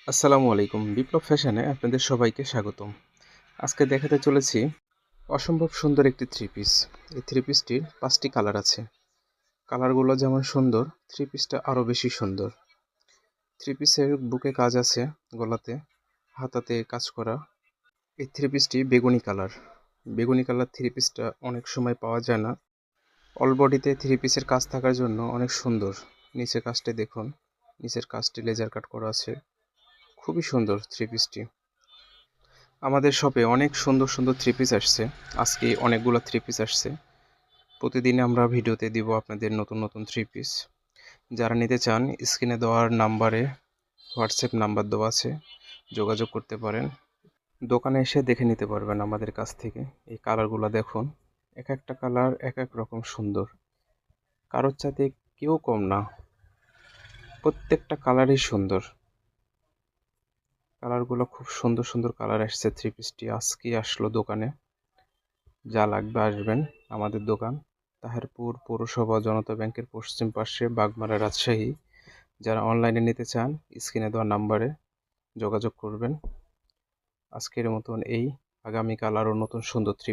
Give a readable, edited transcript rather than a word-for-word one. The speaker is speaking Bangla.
আসসালামু আলাইকুম। বিপ্লব ফ্যাশনে আপনাদের সবাইকে স্বাগতম। আজকে দেখাতে চলেছি অসম্ভব সুন্দর একটি থ্রি পিস। এই থ্রি পিসটির ৫টি কালার আছে। কালারগুলো যেমন সুন্দর, থ্রি পিসটা আরও বেশি সুন্দর। থ্রি পিসের বুকে কাজ আছে, গলাতে, হাতাতে কাজ করা। এই থ্রি পিসটি বেগুনি কালার। বেগুনি কালার থ্রি পিসটা অনেক সময় পাওয়া যায় না। অল বডিতে থ্রি পিসের কাজ থাকার জন্য অনেক সুন্দর। নিচের কাজটি দেখুন, নিচের কাজটি লেজার কাট করা আছে। খুবই সুন্দর থ্রি পিসটি। আমাদের শপে অনেক সুন্দর সুন্দর থ্রি পিস আসছে। আজকে অনেকগুলো থ্রি পিস আসছে। প্রতিদিন আমরা ভিডিওতে দিব আপনাদের নতুন নতুন থ্রি পিস। যারা নিতে চান স্ক্রিনে দেওয়ার নাম্বারে হোয়াটসঅ্যাপ নাম্বার দেওয়া আছে, যোগাযোগ করতে পারেন। দোকানে এসে দেখে নিতে পারবেন আমাদের কাছ থেকে। এই কালারগুলো দেখুন, এক একটা কালার এক এক রকম সুন্দর, কারোর চাইতে কেউ কম না, প্রত্যেকটা কালারই সুন্দর। কালারগুলো খুব সুন্দর সুন্দর কালার আসছে। থ্রি পিসটি আজকে আসলো দোকানে। যা লাগবে আসবেন আমাদের দোকান তাহেরপুর পৌরসভা জনতা ব্যাংকের পশ্চিম পাশে, বাগমারা, রাজশাহী। যারা অনলাইনে নিতে চান স্ক্রিনে দেওয়া নাম্বারে যোগাযোগ করবেন। আজকের মতন এই, আগামীকাল আরও নতুন সুন্দর থ্রি